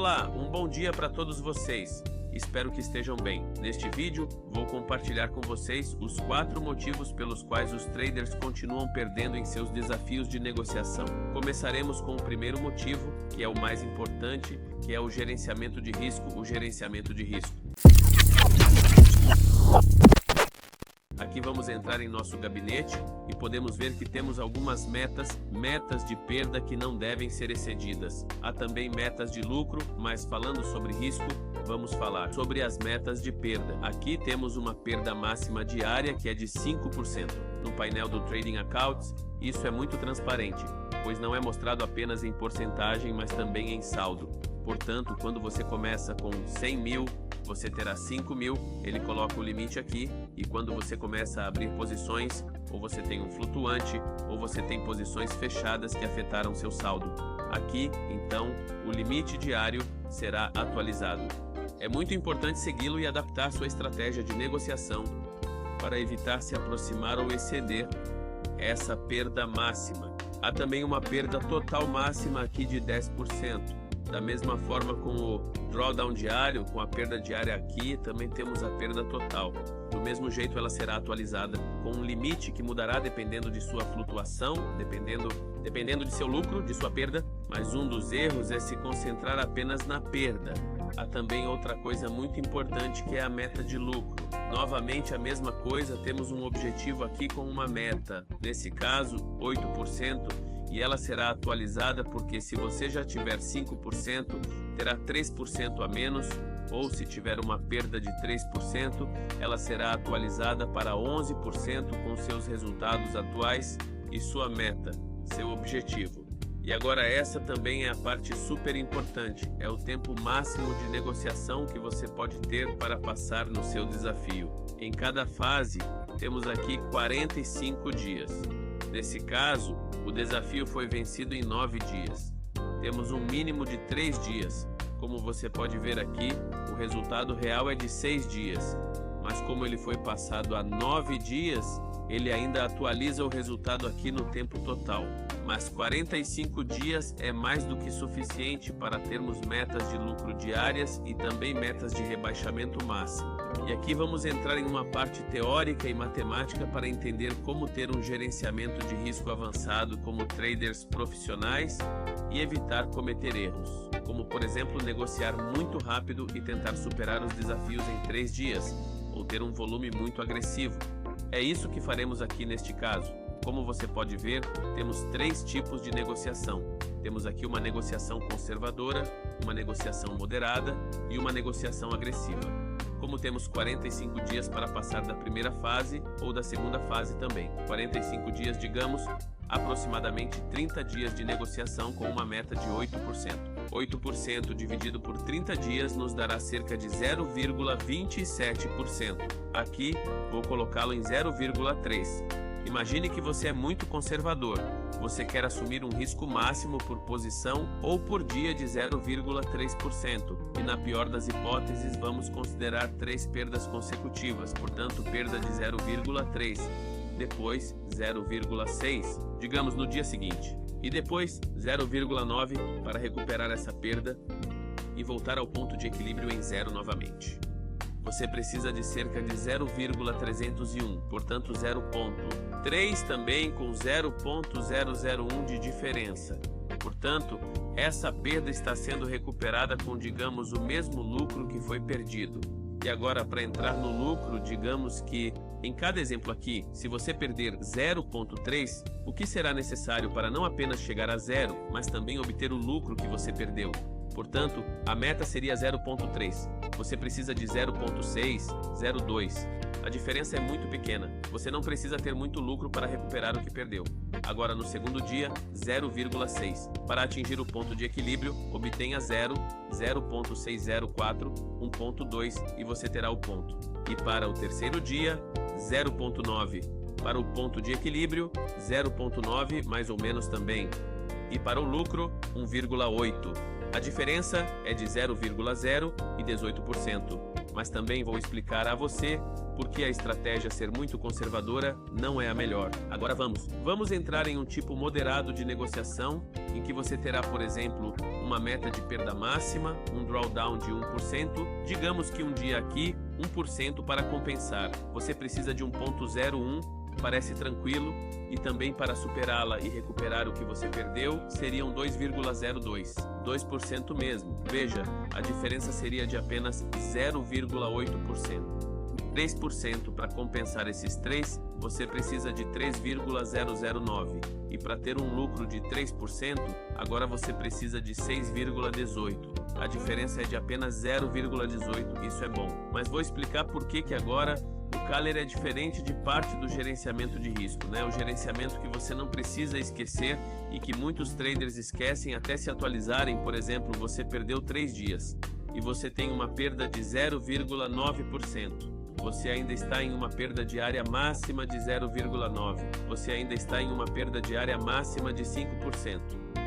Olá, um bom dia para todos vocês. Espero que estejam bem. Neste vídeo, vou compartilhar com vocês os 4 motivos pelos quais os traders continuam perdendo em seus desafios de negociação. Começaremos com o primeiro motivo, que é o mais importante, que é o gerenciamento de risco. Aqui vamos entrar em nosso gabinete e podemos ver que temos algumas metas de perda que não devem ser excedidas. Há também metas de lucro, mas falando sobre risco, vamos falar sobre as metas de perda. Aqui temos uma perda máxima diária que é de 5%. No painel do Trading Accounts, isso é muito transparente, pois não é mostrado apenas em porcentagem, mas também em saldo. Portanto, quando você começa com 100 mil, você terá 5 mil, ele coloca o limite aqui, e quando você começa a abrir posições, ou você tem um flutuante, ou você tem posições fechadas que afetaram seu saldo. Aqui, então, o limite diário será atualizado. É muito importante segui-lo e adaptar sua estratégia de negociação para evitar se aproximar ou exceder essa perda máxima. Há também uma perda total máxima aqui de 10%. Da mesma forma com o drawdown diário, com a perda diária aqui, também temos a perda total. Do mesmo jeito ela será atualizada com um limite que mudará dependendo de sua flutuação, dependendo de seu lucro, de sua perda. Mas um dos erros é se concentrar apenas na perda. Há também outra coisa muito importante que é a meta de lucro. Novamente a mesma coisa, temos um objetivo aqui com uma meta, nesse caso 8%. E ela será atualizada porque se você já tiver 5%, terá 3% a menos, ou se tiver uma perda de 3%, ela será atualizada para 11% com seus resultados atuais e sua meta, seu objetivo. E agora essa também é a parte super importante, é o tempo máximo de negociação que você pode ter para passar no seu desafio. Em cada fase, temos aqui 45 dias. Nesse caso, o desafio foi vencido em 9 dias. Temos um mínimo de 3 dias. Como você pode ver aqui, o resultado real é de 6 dias. Mas como ele foi passado a 9 dias, ele ainda atualiza o resultado aqui no tempo total. Mas 45 dias é mais do que suficiente para termos metas de lucro diárias e também metas de rebaixamento máximo. E aqui vamos entrar em uma parte teórica e matemática para entender como ter um gerenciamento de risco avançado como traders profissionais e evitar cometer erros, como por exemplo negociar muito rápido e tentar superar os desafios em 3 dias, ou ter um volume muito agressivo. É isso que faremos aqui neste caso. Como você pode ver, temos 3 tipos de negociação. Temos aqui uma negociação conservadora, uma negociação moderada e uma negociação agressiva. Como temos 45 dias para passar da primeira fase ou da segunda fase também. 45 dias, digamos, aproximadamente 30 dias de negociação com uma meta de 8%. 8% dividido por 30 dias nos dará cerca de 0,27%. Aqui vou colocá-lo em 0,3%. Imagine que você é muito conservador. Você quer assumir um risco máximo por posição ou por dia de 0,3%. E na pior das hipóteses, vamos considerar 3 perdas consecutivas, portanto, perda de 0,3%. Depois 0,6%, digamos no dia seguinte. E depois 0,9% para recuperar essa perda e voltar ao ponto de equilíbrio em 0 novamente. Você precisa de cerca de 0,301, portanto 0,3 também com 0,001 de diferença. Portanto, essa perda está sendo recuperada com, digamos, o mesmo lucro que foi perdido. E agora, para entrar no lucro, digamos que em cada exemplo aqui, se você perder 0,3, o que será necessário para não apenas chegar a 0, mas também obter o lucro que você perdeu? Portanto, a meta seria 0,3. Você precisa de 0,6, 0,2. A diferença é muito pequena. Você não precisa ter muito lucro para recuperar o que perdeu. Agora, no segundo dia, 0,6. Para atingir o ponto de equilíbrio, obtenha 0, 0,604, 1,2 e você terá o ponto. E para o terceiro dia, 0,9. Para o ponto de equilíbrio, 0,9 mais ou menos também. E para o lucro, 1,8. A diferença é de 0,0 e 18%. mas também vou explicar a você por que a estratégia ser muito conservadora não é a melhor. Agora vamos entrar em um tipo moderado de negociação, em que você terá, por exemplo, uma meta de perda máxima, um drawdown de 1%, digamos que um dia aqui, 1% para compensar. Você precisa de 1,01, parece tranquilo, e também para superá-la e recuperar o que você perdeu, seriam 2,02, 2% mesmo. Veja, a diferença seria de apenas 0,8%. 3% para compensar esses 3, você precisa de 3,009. E para ter um lucro de 3%, agora você precisa de 6,18. A diferença é de apenas 0,18, isso é bom. Mas vou explicar por que agora o Caller é diferente de parte do gerenciamento de risco, né? O gerenciamento que você não precisa esquecer e que muitos traders esquecem até se atualizarem. Por exemplo, você perdeu 3 dias e você tem uma perda de 0,9%. Você ainda está em uma perda diária máxima de 0,9%. Você ainda está em uma perda diária máxima de 5%.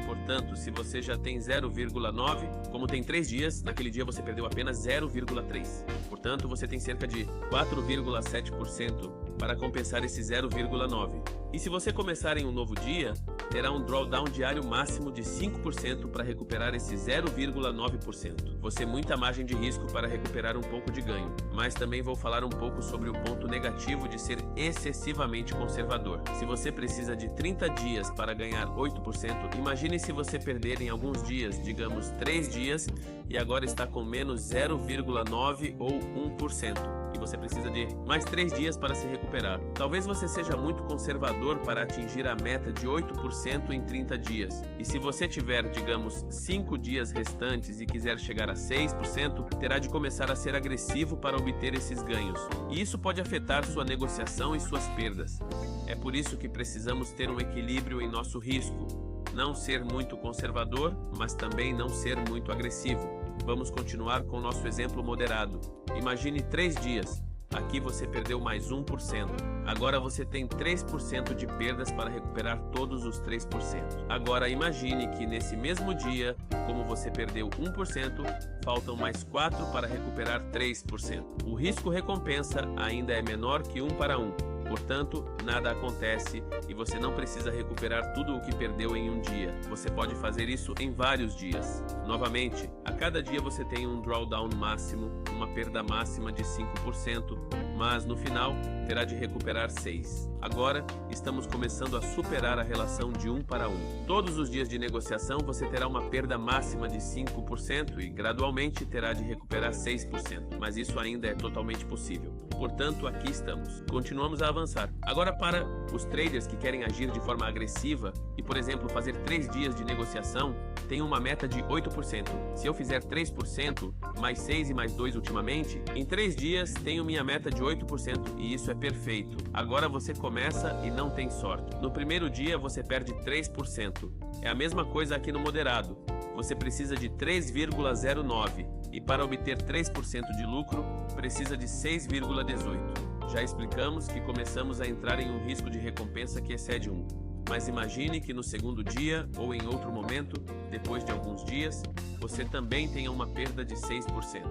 Portanto, se você já tem 0,9, como tem 3 dias, naquele dia você perdeu apenas 0,3. Portanto, você tem cerca de 4,7% para compensar esse 0,9. E se você começar em um novo dia, terá um drawdown diário máximo de 5% para recuperar esse 0,9%. Você tem muita margem de risco para recuperar um pouco de ganho, mas também vou falar um pouco sobre o ponto negativo de ser excessivamente conservador. Se você precisa de 30 dias para ganhar 8%, imagine se você perder em alguns dias, digamos 3 dias, e agora está com menos 0,9 ou 1%. E você precisa de mais 3 dias para se recuperar. Talvez você seja muito conservador para atingir a meta de 8% em 30 dias. E se você tiver, digamos, 5 dias restantes e quiser chegar a 6%, terá de começar a ser agressivo para obter esses ganhos. E isso pode afetar sua negociação e suas perdas. É por isso que precisamos ter um equilíbrio em nosso risco. Não ser muito conservador, mas também não ser muito agressivo. Vamos continuar com o nosso exemplo moderado. Imagine 3 dias. Aqui você perdeu mais 1%. Agora você tem 3% de perdas para recuperar todos os 3%. Agora imagine que nesse mesmo dia, como você perdeu 1%, faltam mais 4 para recuperar 3%. O risco-recompensa ainda é menor que 1 para 1. Portanto, nada acontece e você não precisa recuperar tudo o que perdeu em um dia. Você pode fazer isso em vários dias. Novamente, a cada dia você tem um drawdown máximo, uma perda máxima de 5%, mas no final terá de recuperar 6%. Agora, estamos começando a superar a relação de 1 para 1. Todos os dias de negociação você terá uma perda máxima de 5% e gradualmente terá de recuperar 6%, mas isso ainda é totalmente possível. Portanto, aqui estamos. Continuamos a avançar. Agora, para os traders que querem agir de forma agressiva e, por exemplo, fazer 3 dias de negociação, tem uma meta de 8%. Se eu fizer 3%, mais 6 e mais 2 ultimamente, em 3 dias tenho minha meta de 8% e isso é perfeito. Agora você começa e não tem sorte. No primeiro dia você perde 3%. É a mesma coisa aqui no moderado. Você precisa de 3,09 e para obter 3% de lucro, precisa de 6,18. Já explicamos que começamos a entrar em um risco de recompensa que excede 1. Mas imagine que no segundo dia ou em outro momento, depois de alguns dias, você também tenha uma perda de 6%.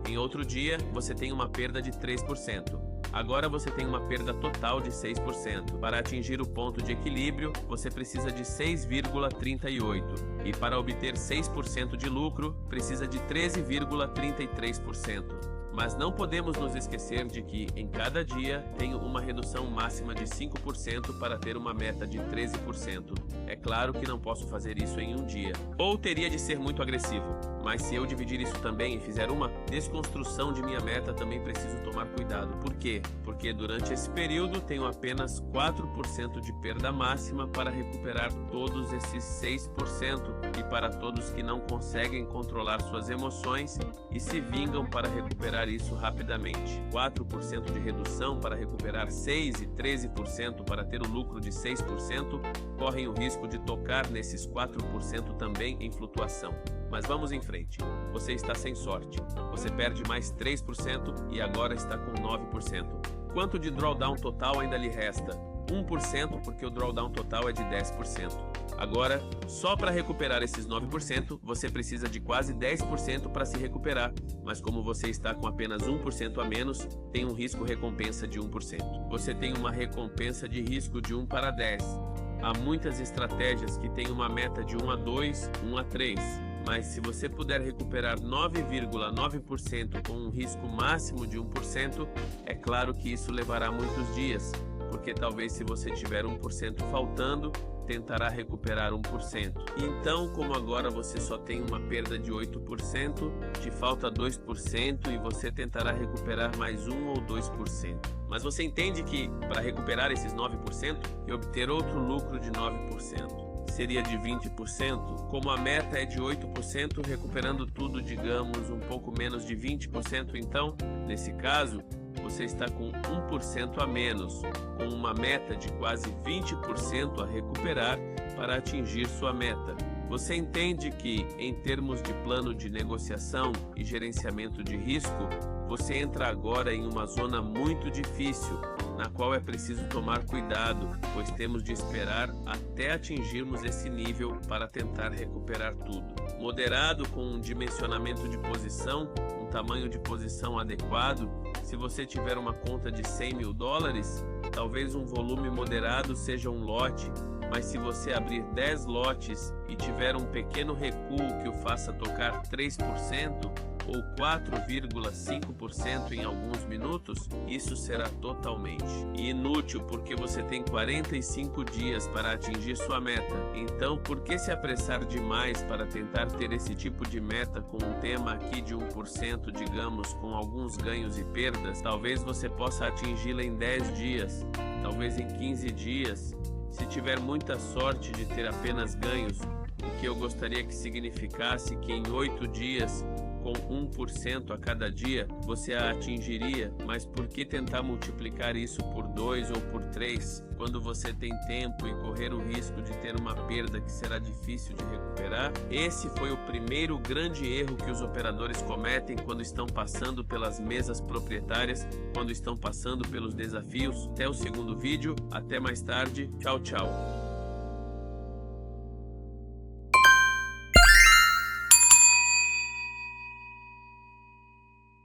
Em outro dia, você tem uma perda de 3%. Agora você tem uma perda total de 6%. Para atingir o ponto de equilíbrio, você precisa de 6,38. E para obter 6% de lucro, precisa de 13,33%. Mas não podemos nos esquecer de que, em cada dia, tenho uma redução máxima de 5% para ter uma meta de 13%. É claro que não posso fazer isso em um dia. Ou teria de ser muito agressivo. Mas se eu dividir isso também e fizer uma desconstrução de minha meta, também preciso tomar cuidado. Por quê? Porque durante esse período tenho apenas 4% de perda máxima para recuperar todos esses 6%. E para todos que não conseguem controlar suas emoções e se vingam para recuperar isso rapidamente. 4% de redução para recuperar 6% e 13% para ter o lucro de 6%, correm o risco de tocar nesses 4% também em flutuação. Mas vamos em frente. Você está sem sorte. Você perde mais 3% e agora está com 9%. Quanto de drawdown total ainda lhe resta? 1%, porque o drawdown total é de 10%. Agora, só para recuperar esses 9%, você precisa de quase 10% para se recuperar, mas como você está com apenas 1% a menos, tem um risco-recompensa de 1%. Você tem uma recompensa de risco de 1 para 10. Há muitas estratégias que têm uma meta de 1 a 2, 1 a 3. Mas se você puder recuperar 9,9% com um risco máximo de 1%, é claro que isso levará muitos dias, porque talvez se você tiver 1% faltando, tentará recuperar 1%. Então, como agora você só tem uma perda de 8%, te falta 2% e você tentará recuperar mais 1 ou 2%. Mas você entende que para recuperar esses 9% e obter outro lucro de 9%, seria de 20%, como a meta é de 8%, recuperando tudo, digamos, um pouco menos de 20%, então, nesse caso, você está com 1% a menos, com uma meta de quase 20% a recuperar para atingir sua meta. Você entende que, em termos de plano de negociação e gerenciamento de risco, você entra agora em uma zona muito difícil, na qual é preciso tomar cuidado, pois temos de esperar até atingirmos esse nível para tentar recuperar tudo. Moderado, com um dimensionamento de posição, um tamanho de posição adequado, se você tiver uma conta de $100 mil, talvez um volume moderado seja um lote, mas se você abrir 10 lotes e tiver um pequeno recuo que o faça tocar 3% ou 4,5% em alguns minutos, isso será totalmente inútil, porque você tem 45 dias para atingir sua meta. Então, por que se apressar demais para tentar ter esse tipo de meta com um tema aqui de 1%, digamos, com alguns ganhos e perdas? Talvez você possa atingi-la em 10 dias, talvez em 15 dias. Se tiver muita sorte de ter apenas ganhos, o que eu gostaria que significasse que em 8 dias, com 1% a cada dia, você a atingiria, mas por que tentar multiplicar isso por 2 ou por 3, quando você tem tempo e correr o risco de ter uma perda que será difícil de recuperar? Esse foi o primeiro grande erro que os operadores cometem quando estão passando pelas mesas proprietárias, quando estão passando pelos desafios. Até o segundo vídeo, até mais tarde, tchau, tchau.